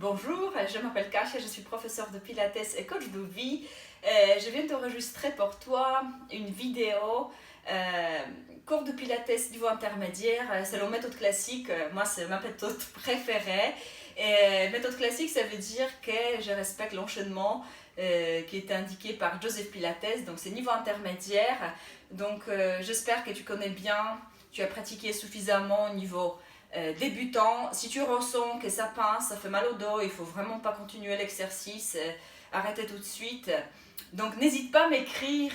Bonjour, je m'appelle Kasia, je suis professeure de Pilates et coach de vie. Je viens d'enregistrer pour toi une vidéo cours de Pilates niveau intermédiaire. C'est la méthode classique, moi c'est ma méthode préférée. Et méthode classique, ça veut dire que je respecte l'enchaînement qui est indiqué par Joseph Pilates, donc c'est niveau intermédiaire. Donc j'espère que tu connais bien, tu as pratiqué suffisamment au niveau débutant. Si tu ressens que ça pince, ça fait mal au dos, il ne faut vraiment pas continuer l'exercice, arrêtez tout de suite. Donc n'hésite pas à m'écrire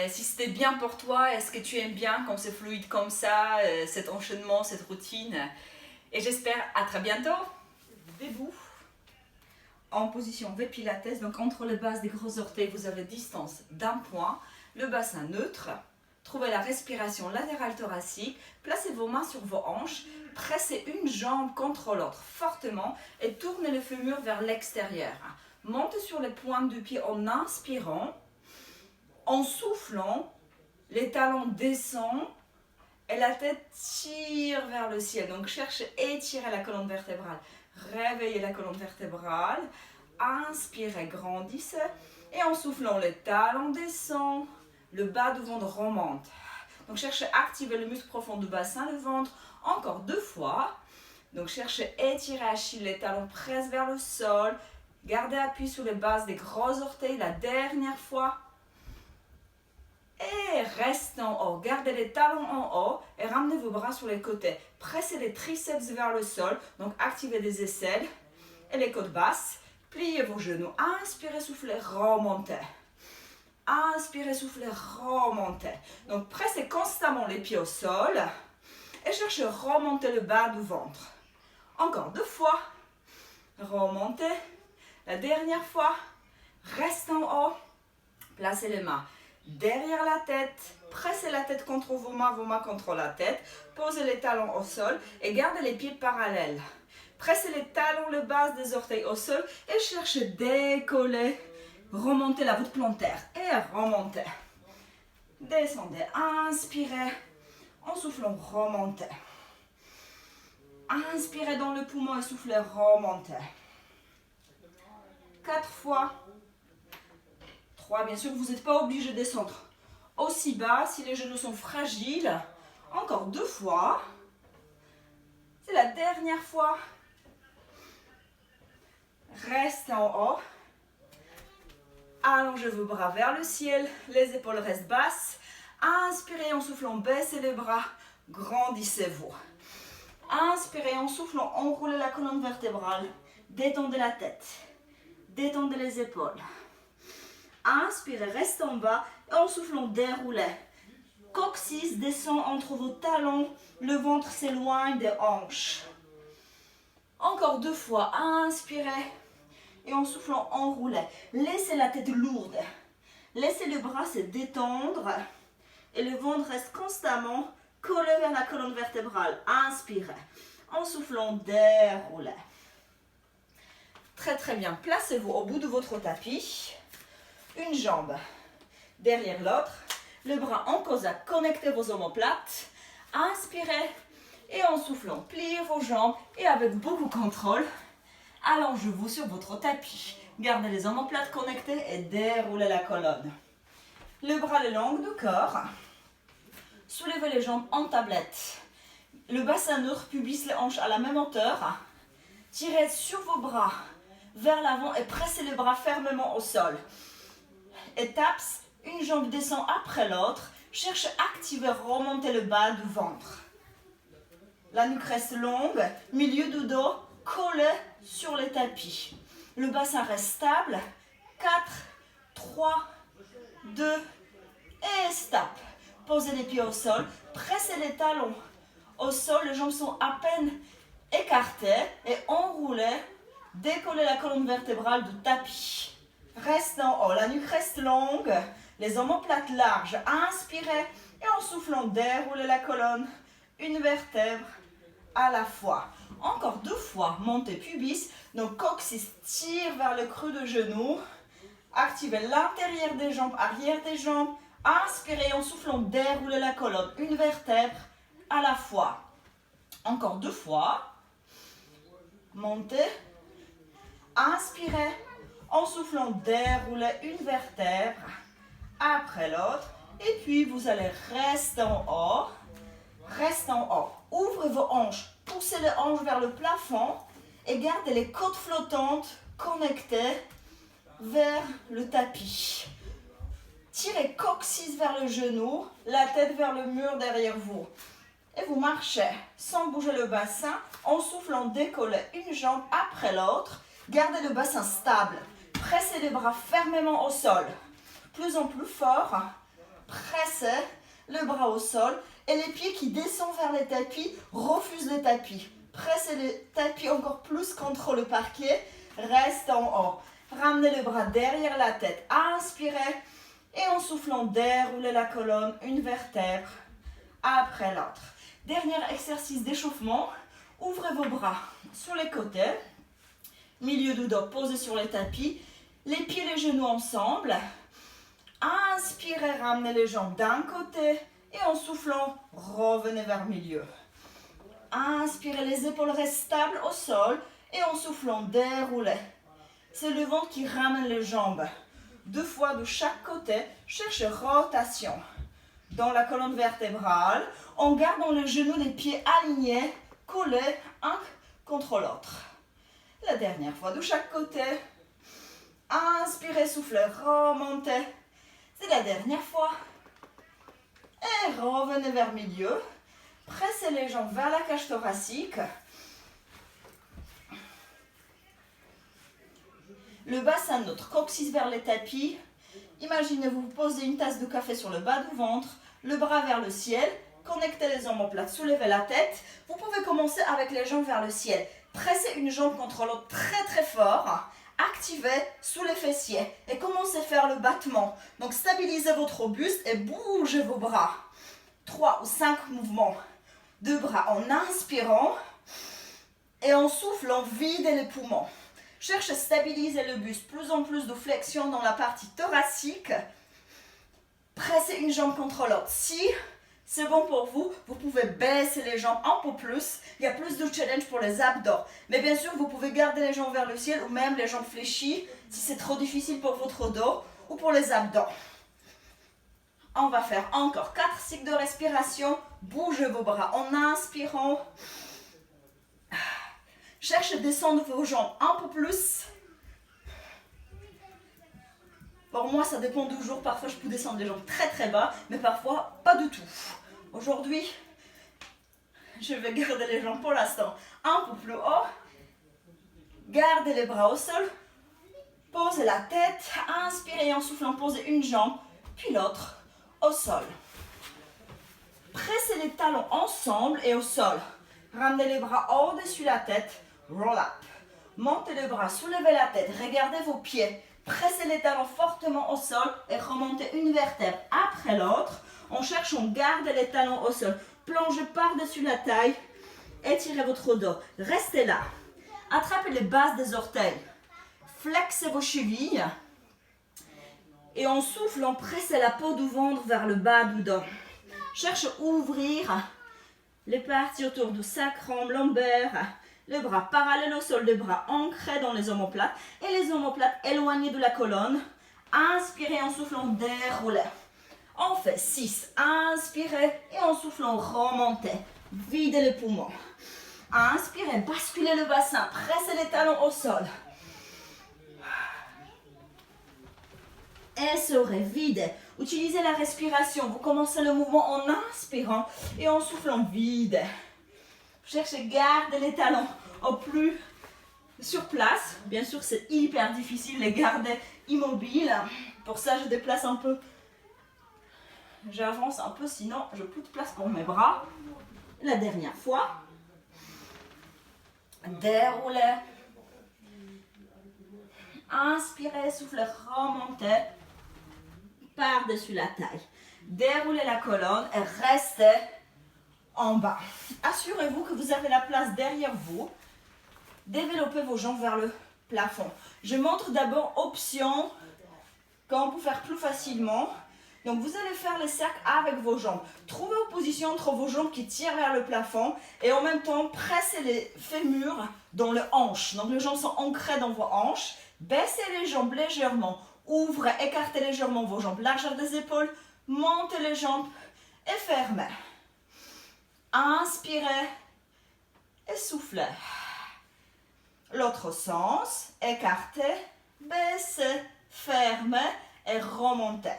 si c'était bien pour toi, est-ce que tu aimes bien quand c'est fluide comme ça, cet enchaînement, cette routine. Et j'espère à très bientôt. Debout, en position V Pilates, donc entre les bases des gros orteils, vous avez distance d'un point, le bassin neutre. Trouvez la respiration latérale thoracique, placez vos mains sur vos hanches, pressez une jambe contre l'autre fortement et tournez le fémur vers l'extérieur. Montez sur les pointes du pied en inspirant, en soufflant, les talons descendent et la tête tire vers le ciel. Donc cherchez à étirer la colonne vertébrale, réveillez la colonne vertébrale, inspirez, grandissez et en soufflant, les talons descendent. Le bas du ventre remonte. Donc cherchez à activer le muscle profond du bassin, le ventre, encore 2 fois. Donc cherchez à étirer Achille, les talons pressent vers le sol. Gardez appui sur les bases des gros orteils, la dernière fois. Et restez en haut. Gardez les talons en haut et ramenez vos bras sur les côtés. Pressez les triceps vers le sol. Donc activez les aisselles et les côtes basses. Pliez vos genoux. Inspirez, soufflez, remontez. Inspirez, soufflez, remontez. Donc pressez constamment les pieds au sol et cherchez à remonter le bas du ventre. Encore 2 fois. Remontez. La dernière fois. Restez en haut. Placez les mains derrière la tête. Pressez la tête contre vos mains contre la tête. Posez les talons au sol et gardez les pieds parallèles. Pressez les talons, le bas des orteils au sol et cherchez à décoller. Remontez la voûte plantaire et remontez. Descendez, inspirez. En soufflant, remontez. Inspirez dans le poumon et soufflez, remontez. 4 fois. 3, bien sûr, vous n'êtes pas obligé de descendre aussi bas si les genoux sont fragiles. Encore 2 fois. C'est la dernière fois. Restez en haut. Allongez vos bras vers le ciel, les épaules restent basses. Inspirez en soufflant, baissez les bras, grandissez-vous. Inspirez en soufflant, enroulez la colonne vertébrale, détendez la tête, détendez les épaules. Inspirez, restez en bas et en soufflant, déroulez. Coccyx descend entre vos talons, le ventre s'éloigne des hanches. Encore 2 fois, inspirez. Et en soufflant, enroulez. Laissez la tête lourde. Laissez le bras se détendre. Et le ventre reste constamment collé vers la colonne vertébrale. Inspirez. En soufflant, déroulez. Très très bien. Placez-vous au bout de votre tapis. Une jambe derrière l'autre. Le bras en cosaque. Connectez vos omoplates. Inspirez. Et en soufflant, pliez vos jambes. Et avec beaucoup de contrôle, allongez-vous sur votre tapis. Gardez les omoplates connectées et déroulez la colonne. Le bras le long du corps. Soulevez les jambes en tablette. Le bassin neutre, pubis, les hanches à la même hauteur. Tirez sur vos bras vers l'avant et pressez les bras fermement au sol. Étape, une jambe descend après l'autre. Cherchez à activer, remonter le bas du ventre. La nuque reste longue, milieu du dos collé sur le tapis. Le bassin reste stable. 4, 3, 2 et stop. Posez les pieds au sol. Pressez les talons au sol. Les jambes sont à peine écartées. Et enroulez. Décollez la colonne vertébrale du tapis. Reste en haut. La nuque reste longue. Les omoplates larges. Inspirez. Et en soufflant, déroulez la colonne. Une vertèbre à la fois. Encore 2 fois, montez pubis, donc coccyx tire vers le creux de genou. Activez l'intérieur des jambes, arrière des jambes. Inspirez en soufflant, déroulez la colonne, une vertèbre à la fois. Encore 2 fois. Montez, Inspirez en soufflant, déroulez une vertèbre après l'autre. Et puis, vous allez rester en haut. Reste en haut. Ouvrez vos hanches. Poussez les hanches vers le plafond. Et gardez les côtes flottantes connectées vers le tapis. Tirez coccyx vers le genou. La tête vers le mur derrière vous. Et vous marchez sans bouger le bassin. En soufflant, décollez une jambe après l'autre. Gardez le bassin stable. Pressez les bras fermement au sol. Plus en plus fort. Pressez le bras au sol. Et les pieds qui descendent vers les tapis refusent les tapis. Pressez les tapis encore plus contre le parquet. Reste en haut. Ramenez le bras derrière la tête. Inspirez. Et en soufflant, déroulez la colonne, une vertèbre après l'autre. Dernier exercice d'échauffement. Ouvrez vos bras sur les côtés. Milieu du dos posé sur les tapis. Les pieds et les genoux ensemble. Inspirez, ramenez les jambes d'un côté. Et en soufflant, revenez vers le milieu. Inspirez, les épaules restent stables au sol. Et en soufflant, déroulez. C'est le ventre qui ramène les jambes. 2 fois de chaque côté. Cherchez rotation dans la colonne vertébrale. En gardant les genoux, les pieds alignés, collés un contre l'autre. La dernière fois de chaque côté. Inspirez, soufflez, remontez. C'est la dernière fois. Et revenez vers le milieu. Pressez les jambes vers la cage thoracique. Le bassin de notre coccyx vers les tapis. Imaginez-vous poser une tasse de café sur le bas du ventre, le bras vers le ciel, connectez les omoplates, soulevez la tête. Vous pouvez commencer avec les jambes vers le ciel. Pressez une jambe contre l'autre très très fort. Activez sous les fessiers et commencez à faire le battement. Donc stabilisez votre buste et bougez vos bras. 3 ou 5 mouvements. 2 bras en inspirant et en soufflant, videz les poumons. Cherchez à stabiliser le buste, plus en plus de flexion dans la partie thoracique. Pressez une jambe contre l'autre. Si c'est bon pour vous, vous pouvez baisser les jambes un peu plus. Il y a plus de challenge pour les abdos. Mais bien sûr, vous pouvez garder les jambes vers le ciel ou même les jambes fléchies si c'est trop difficile pour votre dos ou pour les abdos. On va faire encore 4 cycles de respiration. Bougez vos bras en inspirant. Cherchez à descendre vos jambes un peu plus. Pour moi, ça dépend du jour. Parfois, je peux descendre les jambes très très bas, mais parfois, pas du tout. Aujourd'hui, je vais garder les jambes pour l'instant un peu plus haut. Gardez les bras au sol. Posez la tête. Inspirez en soufflant, posez une jambe, puis l'autre au sol. Pressez les talons ensemble et au sol. Ramenez les bras au-dessus de la tête. Roll up. Montez les bras, soulevez la tête. Regardez vos pieds. Pressez les talons fortement au sol et remontez une vertèbre après l'autre. En cherchant, gardez les talons au sol. Plongez par-dessus la taille. Étirez votre dos. Restez là. Attrapez les bases des orteils. Flexez vos chevilles. Et en soufflant, pressez la peau du ventre vers le bas du dos. Cherchez à ouvrir les parties autour du sacrum lombaire. Les bras parallèles au sol, les bras ancrés dans les omoplates. Et les omoplates éloignées de la colonne. Inspirez en soufflant, déroulez. On fait 6. Inspirez et en soufflant, remontez. Videz les poumons. Inspirez, basculez le bassin. Pressez les talons au sol. Essorez, videz. Utilisez la respiration. Vous commencez le mouvement en inspirant et en soufflant, videz. Cherchez à garder les talons au plus sur place. Bien sûr, c'est hyper difficile de les garder immobiles. Pour ça, je déplace un peu. J'avance un peu, sinon je n'ai plus de place pour mes bras. La dernière fois. Déroulez. Inspirez, soufflez, remontez. Par-dessus la taille. Déroulez la colonne et restez en bas. Assurez-vous que vous avez la place derrière vous. Développez vos jambes vers le plafond. Je montre d'abord option qu'on peut faire plus facilement. Donc vous allez faire les cercles avec vos jambes. Trouvez une position entre vos jambes qui tirent vers le plafond et en même temps pressez les fémurs dans les hanches. Donc les jambes sont ancrées dans vos hanches. Baissez les jambes légèrement. Ouvrez, écartez légèrement vos jambes. Largeur des épaules. Montez les jambes et fermez. Inspirez et soufflez. L'autre sens. Écartez, baissez, fermez et remontez.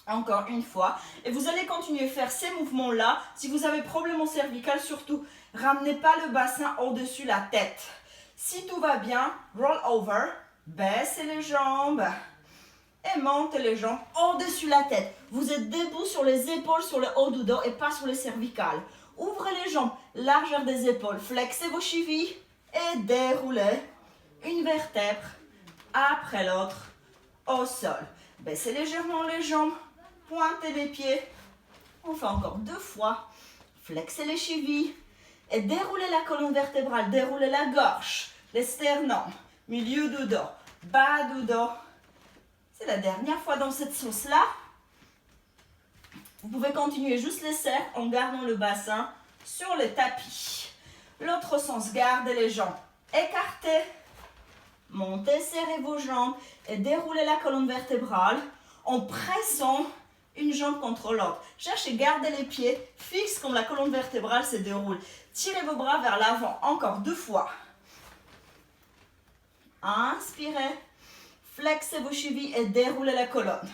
Encore une fois. Et vous allez continuer à faire ces mouvements-là. Si vous avez problème au cervical, surtout, ramenez pas le bassin au-dessus la tête. Si tout va bien, roll over, baissez les jambes et montez les jambes au-dessus la tête. Vous êtes debout sur les épaules, sur le haut du dos et pas sur les cervicales. Ouvrez les jambes, largeur des épaules, flexez vos chevilles et déroulez une vertèbre après l'autre au sol. Baissez légèrement les jambes. Pointez les pieds. On fait encore 2 fois. Flexez les chevilles. Et déroulez la colonne vertébrale. Déroulez la gorge. Les sternums. Milieu du dos. Bas du dos. C'est la dernière fois dans cette sauce-là. Vous pouvez continuer juste les cercles en gardant le bassin sur le tapis. L'autre sens. Gardez les jambes écartées. Montez, serrez vos jambes. Et déroulez la colonne vertébrale en pressant une jambe contre l'autre. Cherchez à garder les pieds fixes comme la colonne vertébrale se déroule. Tirez vos bras vers l'avant. Encore 2 fois. Inspirez. Flexez vos chevilles et déroulez la colonne.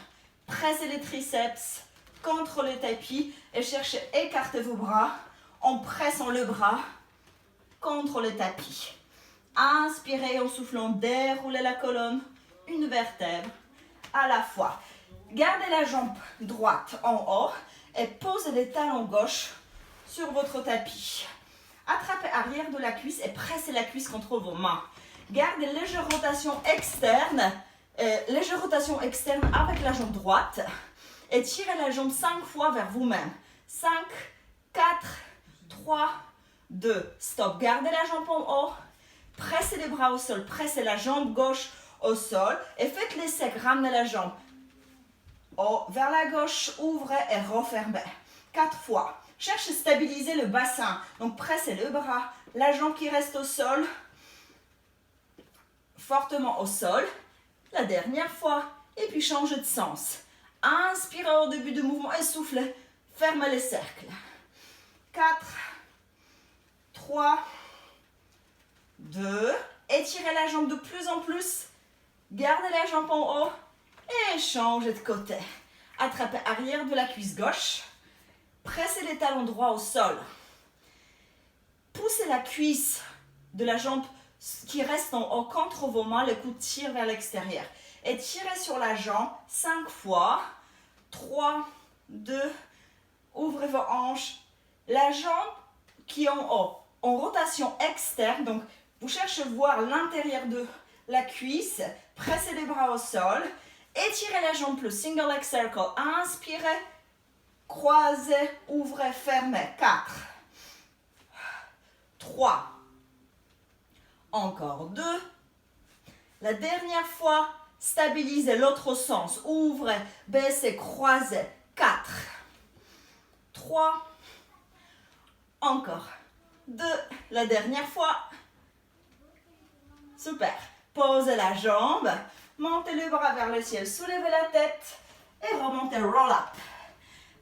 Pressez les triceps contre le tapis et cherchez à écarter vos bras en pressant le bras contre le tapis. Inspirez en soufflant. Déroulez la colonne. Une vertèbre à la fois. Gardez la jambe droite en haut et posez les talons gauche sur votre tapis. Attrapez arrière de la cuisse et pressez la cuisse contre vos mains. Gardez légère rotation externe avec la jambe droite et tirez la jambe 5 fois vers vous-même. 5, 4, 3, 2. Stop. Gardez la jambe en haut. Pressez les bras au sol. Pressez la jambe gauche au sol et faites les secs. Ramenez la jambe vers la gauche, ouvrez et refermez. 4 fois. Cherchez à stabiliser le bassin. Donc pressez le bras, la jambe qui reste au sol, fortement au sol. La dernière fois. Et puis changez de sens. Inspirez au début du mouvement et soufflez. Fermez les cercles. 4, 3, 2. Étirez la jambe de plus en plus. Gardez la jambe en haut. Et changez de côté. Attrapez arrière de la cuisse gauche. Pressez les talons droits au sol. Poussez la cuisse de la jambe qui reste en haut contre vos mains. Le coude tire vers l'extérieur. Et tirez sur la jambe 5 fois. 3, 2, ouvrez vos hanches. La jambe qui est en haut, en rotation externe. Donc, vous cherchez à voir l'intérieur de la cuisse. Pressez les bras au sol. Étirez la jambe plus, single leg circle. Inspirez, croisez, ouvrez, fermez. 4, 3, encore 2. La dernière fois, stabilisez l'autre sens. Ouvrez, baissez, croisez. 4, 3, encore 2. La dernière fois. Super. Posez la jambe. Montez le bras vers le ciel, soulevez la tête et remontez, roll up.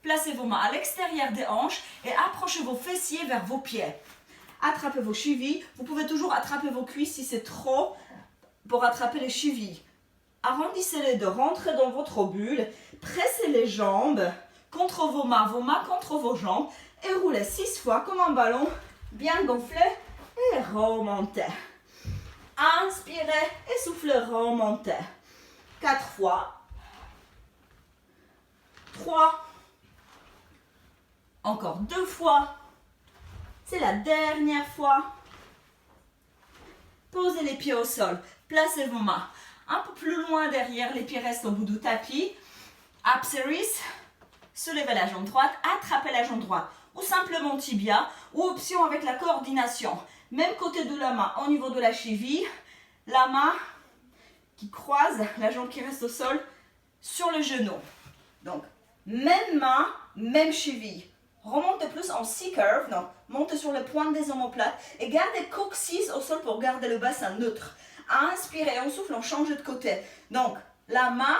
Placez vos mains à l'extérieur des hanches et approchez vos fessiers vers vos pieds. Attrapez vos chevilles. Vous pouvez toujours attraper vos cuisses si c'est trop pour attraper les chevilles. Arrondissez les deux, rentrez dans votre bulle. Pressez les jambes contre vos mains contre vos jambes et roulez 6 fois comme un ballon, bien gonflé et remontez. Inspirez et soufflez, remontez. 4 fois. 3. Encore 2 fois. C'est la dernière fois. Posez les pieds au sol. Placez vos mains un peu plus loin derrière. Les pieds restent au bout du tapis. Up series. Soulevez la jambe droite. Attrapez la jambe droite. Ou simplement tibia. Ou option avec la coordination. Même côté de la main au niveau de la cheville. La main qui croise, la jambe qui reste au sol sur le genou. Donc, Même main, même cheville. Remontez plus en C-curve, donc montez sur les pointes des omoplates et gardez coccyx au sol pour garder le bassin neutre. Inspirez, on souffle, on change de côté. Donc, la main,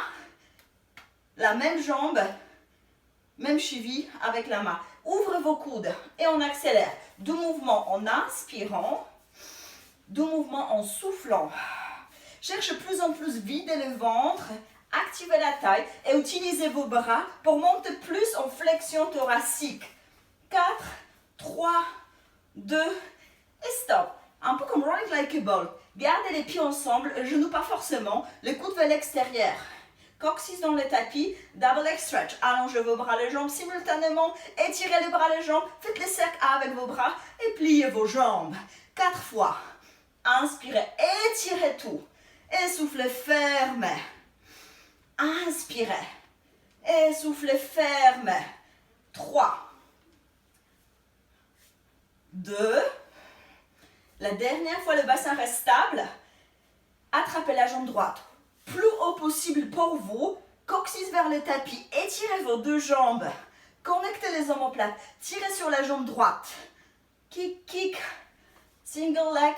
la même jambe, même cheville avec la main. Ouvrez vos coudes et on accélère. 2 mouvements en inspirant, 2 mouvements en soufflant. Cherchez plus en plus vider le ventre, activez la taille et utilisez vos bras pour monter plus en flexion thoracique. 4, 3, 2 et stop. Un peu comme running like a ball. Gardez les pieds ensemble, les genoux pas forcément, les coudes vers l'extérieur. Coccyx dans le tapis, double leg stretch. Allongez vos bras, les jambes simultanément, étirez les bras, les jambes, faites les cercles avec vos bras et pliez vos jambes. 4 fois. Inspirez, étirez tout. Essoufflez, fermez. Inspirez. Essoufflez, fermez. 3, 2. La dernière fois, le bassin reste stable. Attrapez la jambe droite plus haut possible pour vous. Coccyx vers le tapis. Étirez vos 2 jambes. Connectez les omoplates. Tirez sur la jambe droite. Kick, kick. Single leg.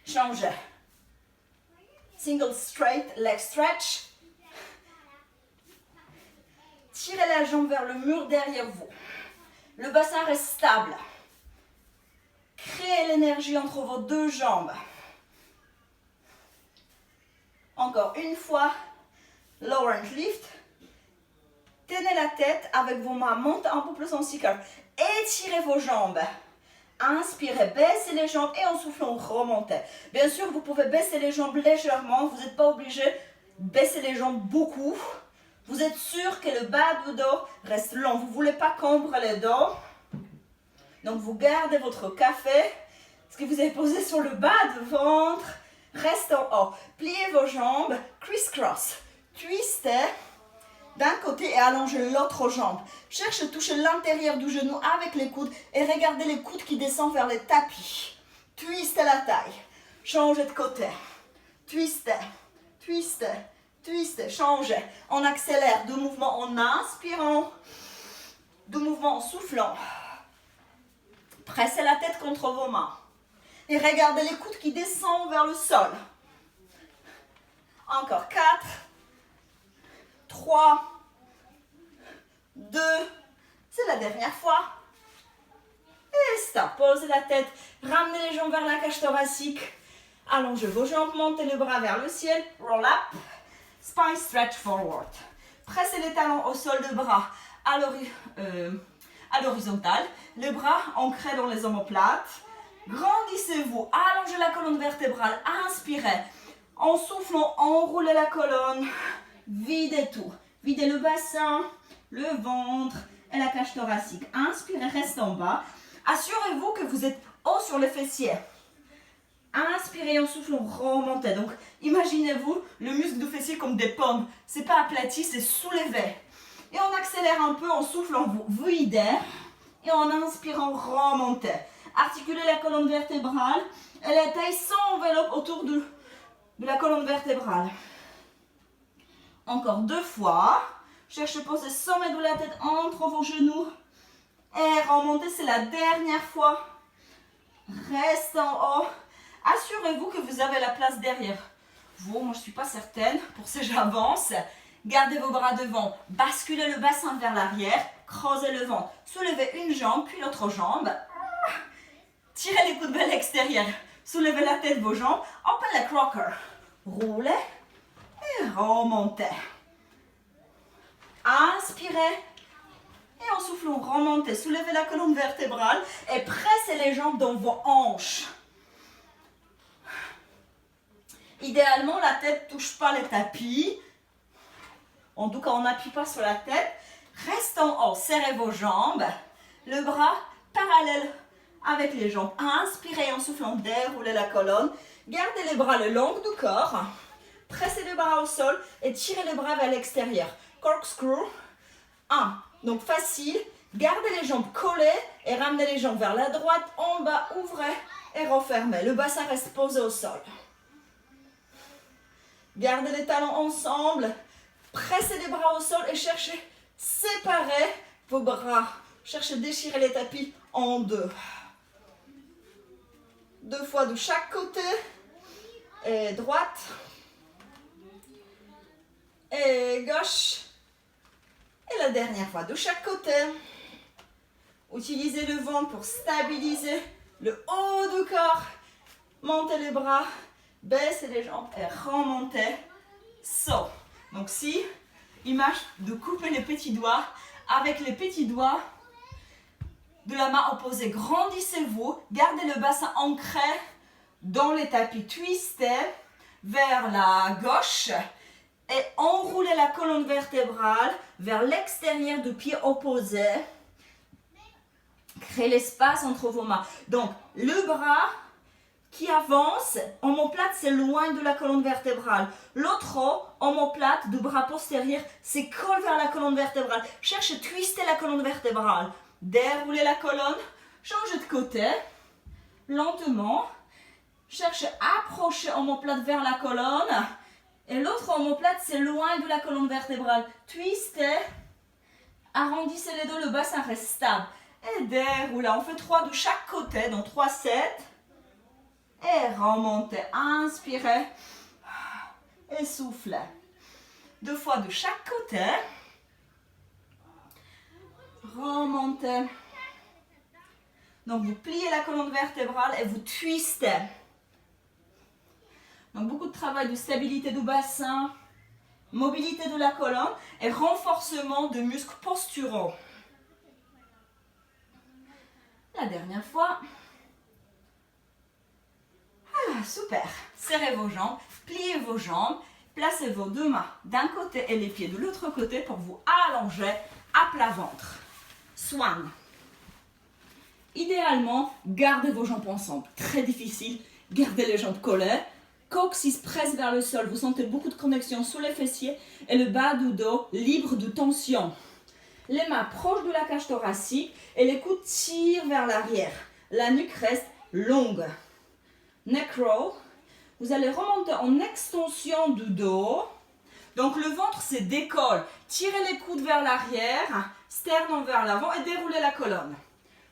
Changez. Single straight leg stretch. Tirez la jambe vers le mur derrière vous. Le bassin reste stable. Créez l'énergie entre vos 2 jambes. Encore une fois. Lower and lift. Tenez la tête avec vos mains. Montez un peu plus en C-curve. Étirez vos jambes. Inspirez, baissez les jambes et en soufflant, remontez. Bien sûr, vous pouvez baisser les jambes légèrement. Vous n'êtes pas obligé de baisser les jambes beaucoup. Vous êtes sûr que le bas du dos reste long. Vous ne voulez pas cambrer le dos. Donc, vous gardez votre café. Ce que vous avez posé sur le bas du ventre reste en haut. Pliez vos jambes, criss-cross. Twistez d'un côté et allongez l'autre jambe. Cherchez à toucher l'intérieur du genou avec les coudes et regardez les coudes qui descendent vers le tapis. Twistez la taille. Changez de côté. Twistez, twistez, twistez. Changez. On accélère. 2 mouvements en inspirant. 2 mouvements en soufflant. Pressez la tête contre vos mains. Et regardez les coudes qui descendent vers le sol. Encore 4, 3, 2, c'est la dernière fois. Et stop, posez la tête, ramenez les jambes vers la cage thoracique. Allongez vos jambes, montez le bras vers le ciel, roll up, spine stretch forward. Pressez les talons au sol de bras à l'horizontale, les bras ancrés dans les omoplates. Grandissez-vous, allongez la colonne vertébrale, inspirez. En soufflant, enroulez la colonne, videz tout. Videz le bassin, le ventre et la cage thoracique. Inspirez, restez en bas. Assurez-vous que vous êtes haut sur les fessiers. Inspirez, en soufflant, remontez. Donc, imaginez-vous le muscle du fessier comme des pommes. Ce n'est pas aplati, c'est soulevé. Et on accélère un peu en soufflant, vous videz. Et en inspirant, remontez. Articulez la colonne vertébrale et la taille s'enveloppe autour de la colonne vertébrale. Encore 2 fois. Cherchez à poser le sommet de la tête entre vos genoux. Et remontez, c'est la dernière fois. Reste en haut. Assurez-vous que vous avez la place derrière vous. Moi, je ne suis pas certaine. Pour ça, j'avance. Gardez vos bras devant. Basculez le bassin vers l'arrière. Creusez le ventre. Soulevez une jambe, puis l'autre jambe. Tirez les coudes vers l'extérieur. Soulevez la tête, vos jambes. Open le crocker. Roulez et remontez. Inspirez. Et en soufflant, remontez. Soulevez la colonne vertébrale et pressez les jambes dans vos hanches. Idéalement, la tête ne touche pas le tapis. En tout cas, on n'appuie pas sur la tête. Reste en haut. Serrez vos jambes. Le bras parallèle avec les jambes. Inspirez en soufflant, déroulez la colonne. Gardez les bras le long du corps. Pressez les bras au sol et tirez les bras vers l'extérieur. Corkscrew. 1. Donc facile. Gardez les jambes collées et ramenez les jambes vers la droite. En bas, ouvrez et refermez. Le bassin reste posé au sol. Gardez les talons ensemble. Pressez les bras au sol et cherchez séparer vos bras. Cherchez à déchirer les tapis en deux. 2 fois de chaque côté. Et droite. Et gauche. Et la dernière fois de chaque côté. Utilisez le ventre pour stabiliser le haut du corps. Montez les bras. Baissez les jambes et remontez. Saut. Donc si, image de couper les petits doigts. Avec les petits doigts de la main opposée, grandissez-vous. Gardez le bassin ancré dans les tapis. Twistez vers la gauche. Et enroulez la colonne vertébrale vers l'extérieur du pied opposé. Créez l'espace entre vos mains. Donc, le bras qui avance, omoplate, c'est loin de la colonne vertébrale. L'autre omoplate du bras postérieur, c'est colle vers la colonne vertébrale. Cherche à twister la colonne vertébrale. Déroulez la colonne. Changez de côté. Lentement. Cherche à approcher omoplate vers la colonne. Et l'autre omoplate, c'est loin de la colonne vertébrale. Twistez. Arrondissez les deux, le bassin reste stable. Et déroulez. On fait 3 de chaque côté, donc 3 sets. Et remontez. Inspirez. Et soufflez. 2 fois de chaque côté. Remontez. Donc vous pliez la colonne vertébrale et vous twistez. Donc beaucoup de travail de stabilité du bassin, mobilité de la colonne et renforcement de muscles posturaux. La dernière fois. Ah, super. Serrez vos jambes, pliez vos jambes, placez vos 2 mains d'un côté et les pieds de l'autre côté pour vous allonger à plat ventre. Swan. Idéalement, gardez vos jambes ensemble. Très difficile. Gardez les jambes collées. Coccyx presse vers le sol. Vous sentez beaucoup de connexion sous les fessiers et le bas du dos libre de tension. Les mains proches de la cage thoracique et les coudes tirent vers l'arrière. La nuque reste longue. Neck roll. Vous allez remonter en extension du dos. Donc le ventre se décolle. Tirez les coudes vers l'arrière, sternum vers l'avant et déroulez la colonne.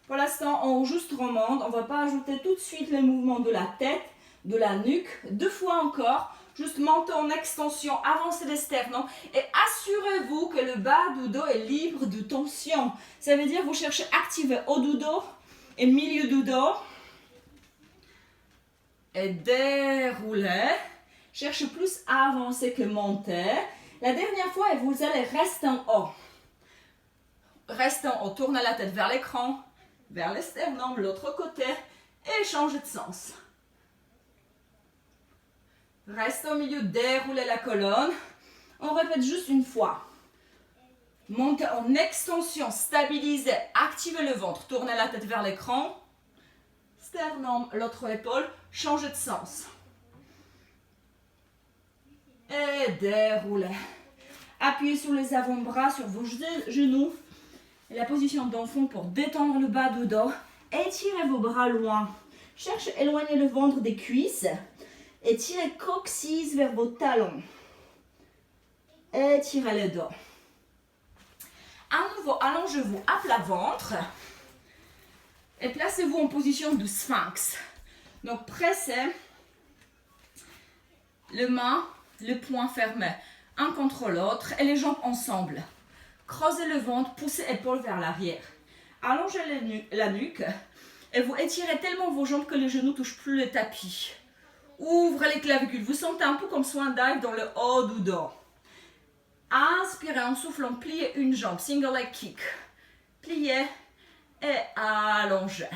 Pour l'instant, on juste remonte. On ne va pas ajouter tout de suite les mouvements de la tête, de la nuque. 2 fois encore. Juste montez en extension, avancez les sternums et assurez-vous que le bas du dos est libre de tension. Ça veut dire que vous cherchez à activer haut du dos et milieu du dos. Et déroulez. Cherchez plus à avancer que monter. La dernière fois, vous allez rester en haut. Restez en haut, tournez la tête vers l'écran, vers les sternums, l'autre côté et changez de sens. Restez au milieu, déroulez la colonne. On répète juste une fois. Montez en extension, stabilisez, activez le ventre, tournez la tête vers l'écran. Sternum, l'autre épaule, changez de sens. Et déroulez. Appuyez sur les avant-bras, sur vos genoux. Et la position d'enfant pour détendre le bas du dos. Étirez vos bras loin. Cherchez à éloigner le ventre des cuisses. Et tirez coccyx vers vos talons. Étirez le dos. À nouveau, allongez-vous à plat ventre. Et placez-vous en position de sphinx. Donc pressez les mains, le poing fermé, un contre l'autre et les jambes ensemble. Creusez le ventre, poussez épaules vers l'arrière. Allongez la nuque et vous étirez tellement vos jambes que les genoux ne touchent plus le tapis. Ouvrez les clavicules. Vous sentez un peu comme swan dive dans le haut du dos. Inspirez en soufflant, pliez une jambe, single leg kick. Pliez et allongez.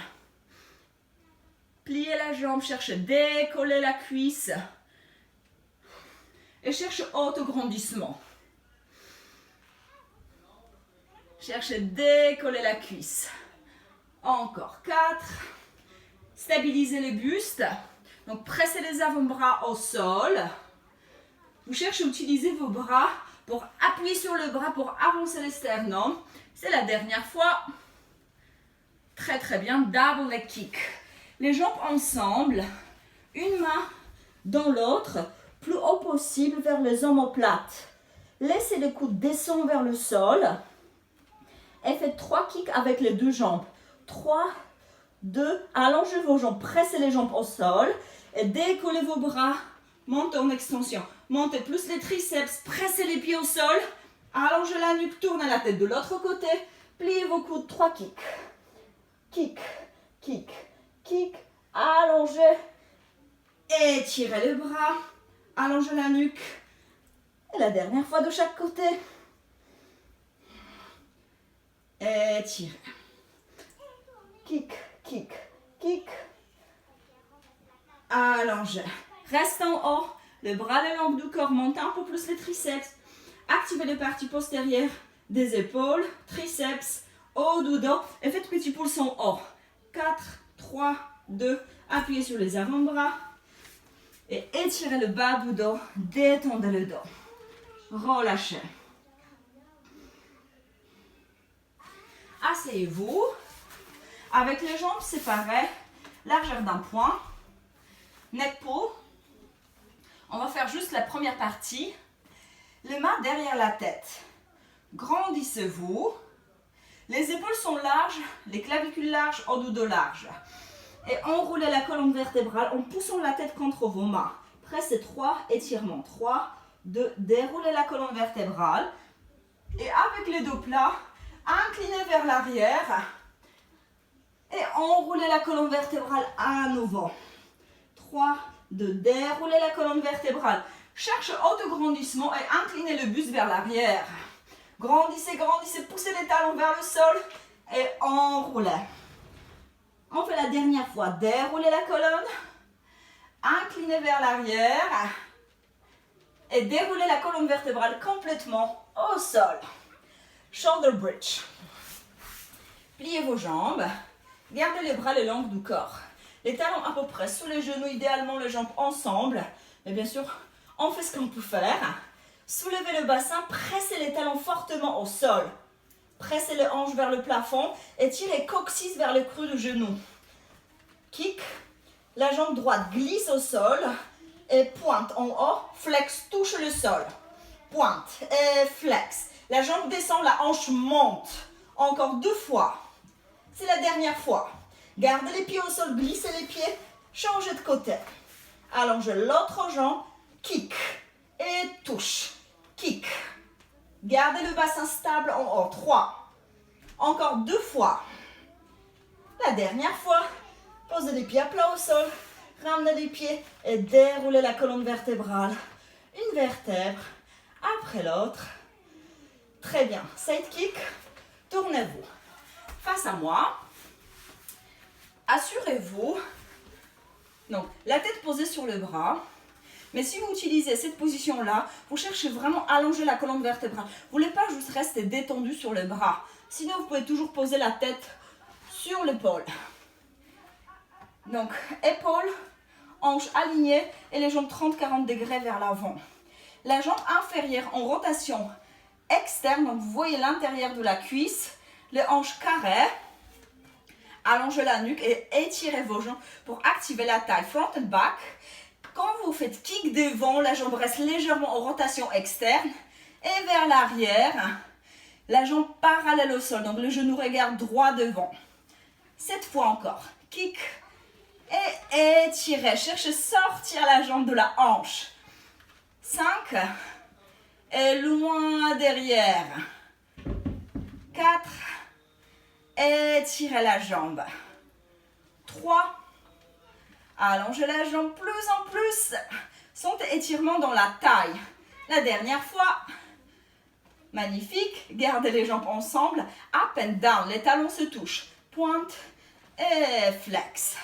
Pliez la jambe, cherchez à décoller la cuisse. Et cherchez autograndissement. Cherchez à décoller la cuisse. Encore 4. Stabilisez le buste. Donc pressez les avant-bras au sol. Vous cherchez à utiliser vos bras pour appuyer sur le bras pour avancer les sternums. C'est la dernière fois. Très très bien. Double leg kick. Les jambes ensemble. Une main dans l'autre. Plus haut possible vers les omoplates. Laissez le coude descendre vers le sol. Et faites 3 kicks avec les 2 jambes. 3, 2, allongez vos jambes, pressez les jambes au sol. Et décollez vos bras, montez en extension. Montez plus les triceps, pressez les pieds au sol. Allongez la nuque, tournez la tête de l'autre côté. Pliez vos coudes, 3 kicks. Kick, kick, kick. Allongez. Étirez le bras. Allongez la nuque. Et la dernière fois de chaque côté. Étirez. Kick, kick, kick. Allongez. Reste en haut. Le bras le long du corps. Montez un peu plus les triceps. Activez les parties postérieures des épaules, triceps, haut du dos. Et faites petit pouce en haut. 4, 3, 2. Appuyez sur les avant-bras. Et étirez le bas du dos. Détendez le dos. Relâchez. Asseyez-vous. Avec les jambes séparées. Largeur d'un poing. Neck pull. On va faire juste la première partie. Les mains derrière la tête. Grandissez-vous. Les épaules sont larges, les clavicules larges, haut du dos large. Et enroulez la colonne vertébrale en poussant la tête contre vos mains. Pressez 3 étirements. 3, 2, déroulez la colonne vertébrale. Et avec les dos plats, inclinez vers l'arrière. Et enroulez la colonne vertébrale à nouveau. 3, 2, déroulez la colonne vertébrale. Cherchez autograndissement et inclinez le buste vers l'arrière. Grandissez, grandissez, poussez les talons vers le sol et enroulez. On fait la dernière fois. Déroulez la colonne, inclinez vers l'arrière et déroulez la colonne vertébrale complètement au sol. Shoulder bridge. Pliez vos jambes, gardez les bras le long du corps. Les talons à peu près sous les genoux, idéalement les jambes ensemble. Mais bien sûr, on fait ce qu'on peut faire. Soulevez le bassin, pressez les talons fortement au sol. Pressez les hanches vers le plafond et tirez coccyx vers le creux du genou. Kick. La jambe droite glisse au sol et pointe en haut. Flex, touche le sol. Pointe et flex. La jambe descend, la hanche monte. Encore 2 fois. C'est la dernière fois. Gardez les pieds au sol, glissez les pieds. Changez de côté. Allongez l'autre jambe. Kick et touche. Kick. Gardez le bassin stable en haut. 3. Encore 2 fois. La dernière fois. Posez les pieds à plat au sol. Ramenez les pieds et déroulez la colonne vertébrale. Une vertèbre après l'autre. Très bien. Side kick. Tournez-vous face à moi. Assurez-vous. Donc, la tête posée sur le bras. Mais si vous utilisez cette position-là, vous cherchez vraiment à allonger la colonne vertébrale. Vous ne voulez pas juste rester détendu sur le bras. Sinon, vous pouvez toujours poser la tête sur l'épaule. Donc, épaule, hanche alignée et les jambes 30-40 degrés vers l'avant. La jambe inférieure en rotation externe, donc vous voyez l'intérieur de la cuisse, les hanches carrées. Allongez la nuque et étirez vos jambes pour activer la taille. Front and back. Quand vous faites kick devant, la jambe reste légèrement en rotation externe et vers l'arrière. La jambe parallèle au sol, donc le genou regarde droit devant. 7 fois encore. Kick et étirez. Cherchez à sortir la jambe de la hanche. 5 et loin derrière. 4. Étirez la jambe. 3. Allongez la jambe plus en plus. Sentez étirement dans la taille. La dernière fois. Magnifique. Gardez les jambes ensemble. Up and down. Les talons se touchent. Pointe et flex.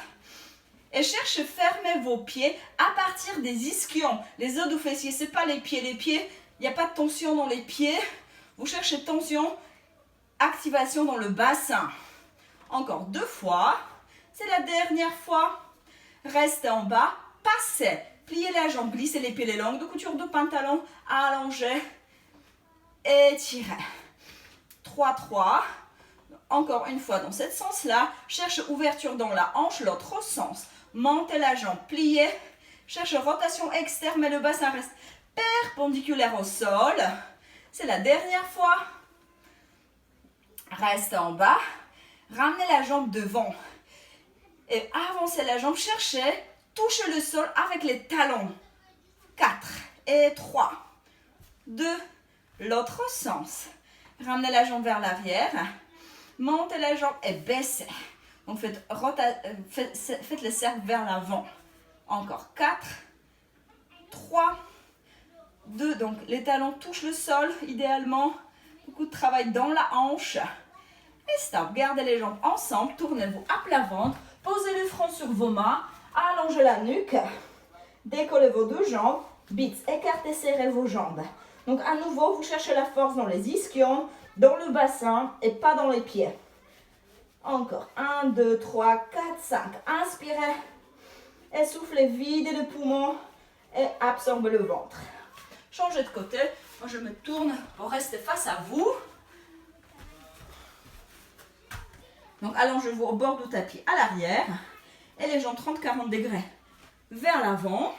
Et cherchez à fermer vos pieds à partir des ischions. Les os du fessier, ce n'est pas les pieds. Les pieds, il n'y a pas de tension dans les pieds. Vous cherchez tension, activation dans le bassin. Encore 2 fois. C'est la dernière fois. Restez en bas. Passez. Pliez la jambe. Glissez les pieds les longues de couture de pantalon. Allongez. Étirez. 3-3. Encore une fois dans ce sens-là. Cherchez ouverture dans la hanche. L'autre sens. Montez la jambe. Pliez. Cherchez rotation externe. Mais le bassin reste perpendiculaire au sol. C'est la dernière fois. Reste en bas. Ramenez la jambe devant. Et avancez la jambe. Cherchez. Touchez le sol avec les talons. 4 et 3. 2. L'autre sens. Ramenez la jambe vers l'arrière. Montez la jambe et baissez. Donc faites le cercle vers l'avant. Encore 4, 3, 2. Donc les talons touchent le sol idéalement. Beaucoup de travail dans la hanche. Et stop. Gardez les jambes ensemble. Tournez-vous à plat ventre. Posez le front sur vos mains. Allongez la nuque. Décollez vos deux jambes. Bites. Écartez, serrez vos jambes. Donc à nouveau, vous cherchez la force dans les ischions, dans le bassin et pas dans les pieds. Encore. 1, 2, 3, 4, 5. Inspirez. Essoufflez, videz le poumon et absorbez le ventre. Changez de côté. Moi, je me tourne pour rester face à vous. Donc, allongez-vous au bord du tapis à l'arrière. Et les jambes 30-40 degrés vers l'avant.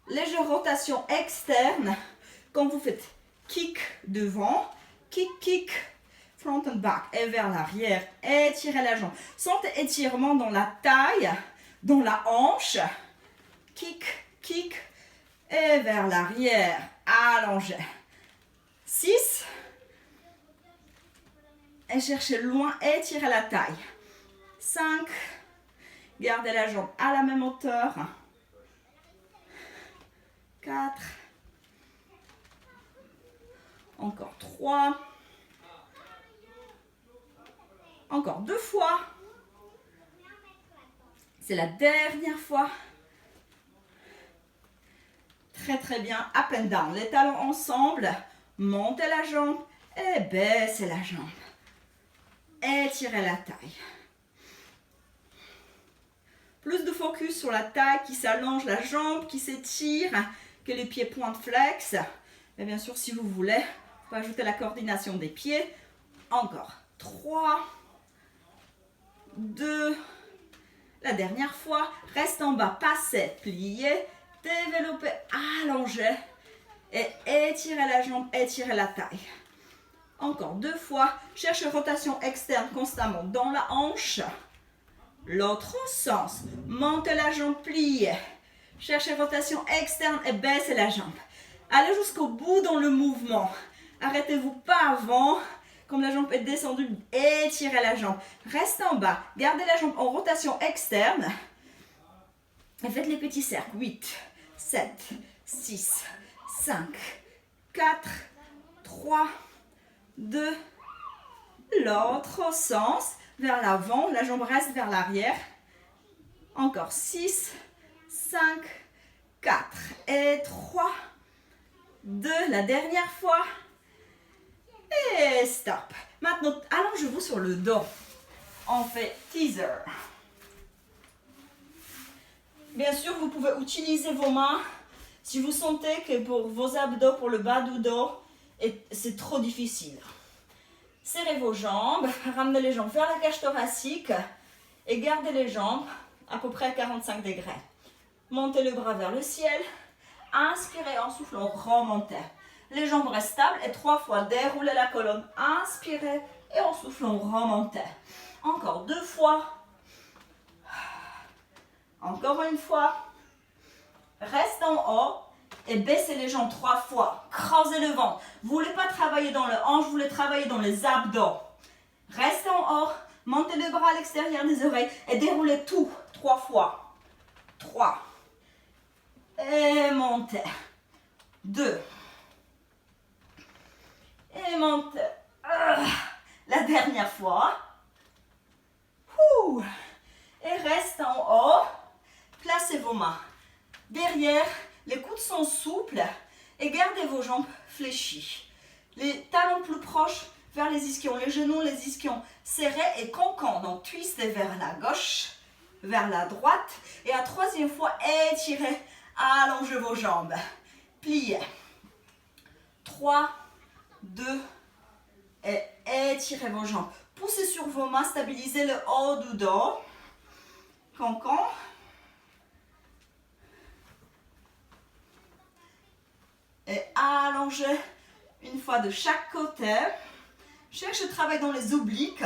Légère rotation externe. Quand vous faites kick devant, kick, kick, front and back et vers l'arrière. Étirez la jambe. Sentez étirement dans la taille, dans la hanche. Kick, kick et vers l'arrière. Allongez. 6. Et cherchez loin, étirez la taille. 5. Gardez la jambe à la même hauteur. 4. Encore 3. Encore 2 fois. C'est la dernière fois. Très très bien. Up and down. Les talons ensemble. Montez la jambe et baissez la jambe. Étirez la taille. Plus de focus sur la taille qui s'allonge, la jambe qui s'étire, que les pieds pointe flex. Et bien sûr, si vous voulez, vous pouvez ajouter la coordination des pieds. Encore 3, 2, la dernière fois. Reste en bas, passez, pliez, développez, allongez. Et étirez la jambe, étirez la taille. Encore 2 fois. Cherchez rotation externe constamment dans la hanche. L'autre sens. Montez la jambe, pliez. Cherchez rotation externe et baissez la jambe. Allez jusqu'au bout dans le mouvement. Arrêtez-vous pas avant. Comme la jambe est descendue, étirez la jambe. Restez en bas. Gardez la jambe en rotation externe. Et faites les petits cercles. 8, 7, 6, 5, 4, 3, 2. L'autre sens. Vers l'avant, la jambe reste vers l'arrière. Encore 6, 5, 4 et 3, 2. La dernière fois. Et stop. Maintenant, allongez-vous sur le dos. On fait teaser. Bien sûr, vous pouvez utiliser vos mains si vous sentez que pour vos abdos, pour le bas du dos, c'est trop difficile. Serrez vos jambes, ramenez les jambes vers la cage thoracique et gardez les jambes à peu près à 45 degrés. Montez le bras vers le ciel. Inspirez en soufflant, remontez. Les jambes restent stables et 3 fois déroulez la colonne. Inspirez et en soufflant, remontez. Encore 2 fois. Encore une fois. Reste en haut et baissez les jambes 3 fois. Creusez le ventre. Vous ne voulez pas travailler dans le hanche, vous voulez travailler dans les abdos. Restez en haut. Montez le bras à l'extérieur des oreilles et déroulez tout 3 fois. 3. Et montez. 2. Et montez. La dernière fois. Et restez en haut. Placez vos mains derrière. Les coudes sont souples. Et gardez vos jambes fléchies. Les talons plus proches vers les ischions. Les genoux, les ischions serrés et cancan. Donc, twistez vers la gauche, vers la droite. Et à 3e fois, étirez. Allongez vos jambes. Pliez. 3, 2, et étirez vos jambes. Poussez sur vos mains, stabilisez le haut du dos. Cancan. Et allongez. Allongez une fois de chaque côté. Cherchez le travail dans les obliques.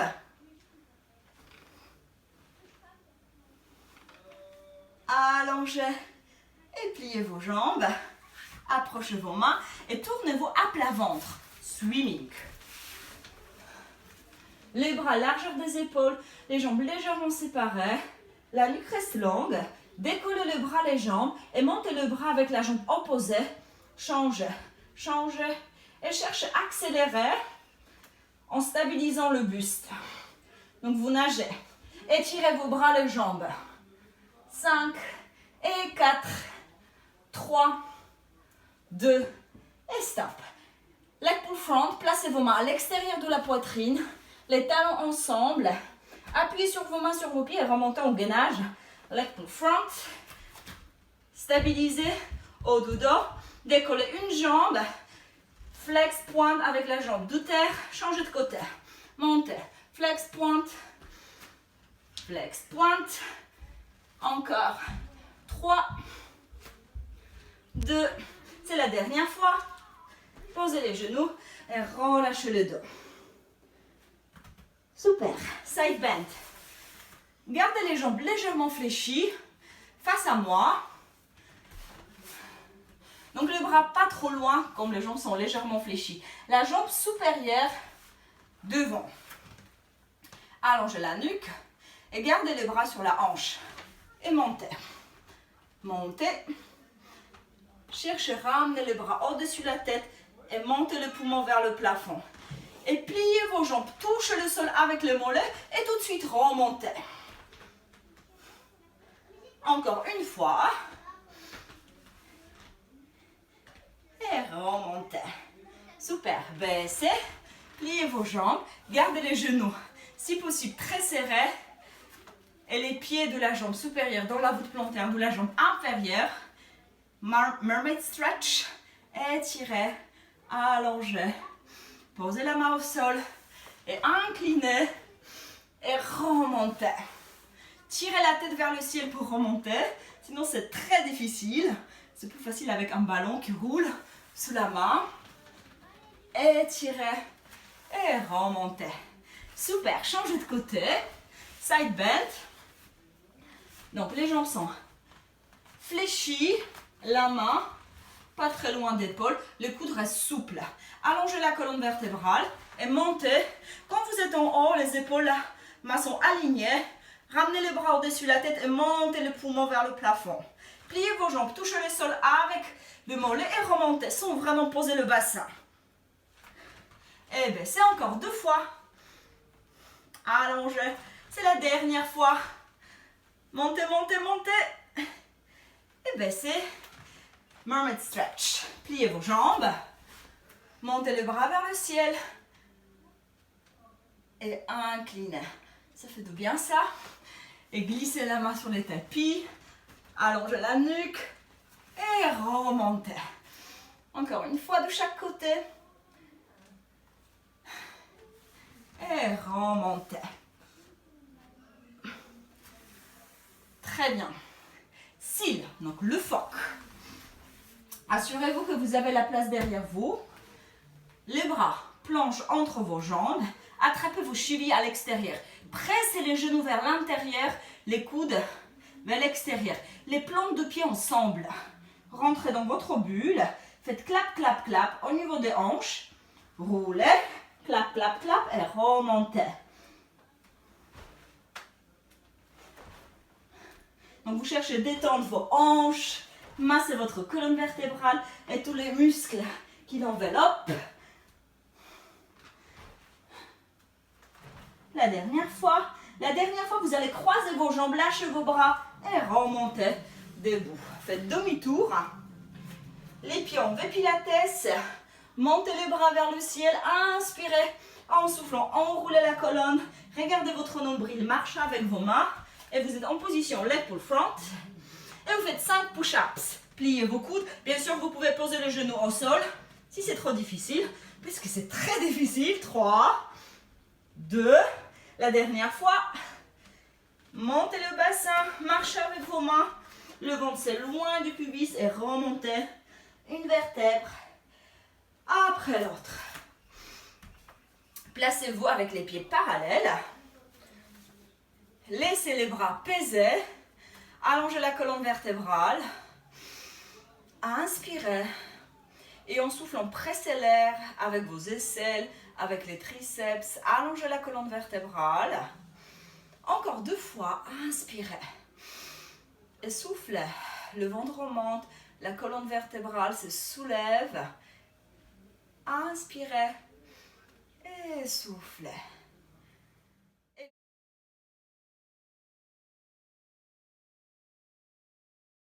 Allongez et pliez vos jambes. Approchez vos mains et tournez-vous à plat ventre. Swimming. Les bras largeur des épaules, les jambes légèrement séparées. La nuque reste longue. Décollez le bras, les jambes et montez le bras avec la jambe opposée. Changez, changez et cherchez à accélérer en stabilisant le buste. Donc vous nagez. Étirez vos bras, les jambes. 5 et 4, 3, 2 et stop. Leg pull front, placez vos mains à l'extérieur de la poitrine, les talons ensemble. Appuyez sur vos mains sur vos pieds et remontez en gainage. Leg pull front. Stabilisez au dos dos. Décollez une jambe. Flex pointe avec la jambe de terre. Changez de côté. Montez. Flex pointe. Flex pointe. Encore. 3, 2, c'est la dernière fois. Posez les genoux et relâchez le dos. Super. Side bend. Gardez les jambes légèrement fléchies face à moi. Donc le bras pas trop loin, comme les jambes sont légèrement fléchies. La jambe supérieure devant. Allongez la nuque et gardez les bras sur la hanche. Et montez. Montez. Cherchez à ramener les bras au-dessus de la tête et montez le poumon vers le plafond. Et pliez vos jambes, touchez le sol avec le mollet et tout de suite remontez. Encore une fois. Et remontez. Super. Baissez. Pliez vos jambes. Gardez les genoux, si possible, très serrés. Et les pieds de la jambe supérieure dans la voûte plantaire de la jambe inférieure. Mermaid stretch. Étirez. Allongez. Posez la main au sol. Et inclinez. Et remontez. Tirez la tête vers le ciel pour remonter. Sinon, c'est très difficile. C'est plus facile avec un ballon qui roule sous la main. Étirez. Et remontez. Super. Changez de côté. Side bend. Donc, les jambes sont fléchies. La main, pas très loin d'épaule. Le coude reste souple. Allongez la colonne vertébrale et montez. Quand vous êtes en haut, les épaules, la main sont alignées. Ramenez les bras au-dessus de la tête et montez le poumon vers le plafond. Pliez vos jambes, touchez le sol avec le mollet et remontez sans vraiment poser le bassin. Et bien, c'est encore 2 fois. Allongez. C'est la dernière fois. Montez, montez, montez. Et baissez. Mermaid stretch. Pliez vos jambes. Montez les bras vers le ciel. Et inclinez. Ça fait de bien ça. Et glissez la main sur les tapis. Allongez la nuque. Et remontez. Encore une fois de chaque côté. Et remontez. Très bien. Cils, donc le phoque. Assurez-vous que vous avez la place derrière vous. Les bras plongent entre vos jambes. Attrapez vos chevilles à l'extérieur. Pressez les genoux vers l'intérieur, les coudes vers l'extérieur. Les plantes de pied ensemble. Rentrez dans votre bulle. Faites clap, clap, clap au niveau des hanches. Roulez. Clap, clap, clap et remontez. Donc vous cherchez à détendre vos hanches, masser votre colonne vertébrale et tous les muscles qui l'enveloppent. La dernière fois, vous allez croiser vos jambes, lâchez vos bras et remontez debout. Faites demi-tour. Les pieds en V pilates. Montez les bras vers le ciel. Inspirez en soufflant, enroulez la colonne. Regardez votre nombril, marchez avec vos mains. Et vous êtes en position leg pull front. Et vous faites 5 push-ups. Pliez vos coudes. Bien sûr, vous pouvez poser les genoux au sol. Si c'est trop difficile, puisque c'est très difficile. 3, 2, la dernière fois. Montez le bassin, marchez avec vos mains. Le ventre c'est loin du pubis et remontez une vertèbre Après l'autre. Placez-vous avec les pieds parallèles. Laissez les bras peser. Allongez la colonne vertébrale. Inspirez. Et en soufflant, pressez l'air avec vos aisselles, avec les triceps. Allongez la colonne vertébrale. Encore 2 fois. Inspirez. Et soufflez. Le ventre remonte. La colonne vertébrale se soulève. Inspirez. Et soufflez.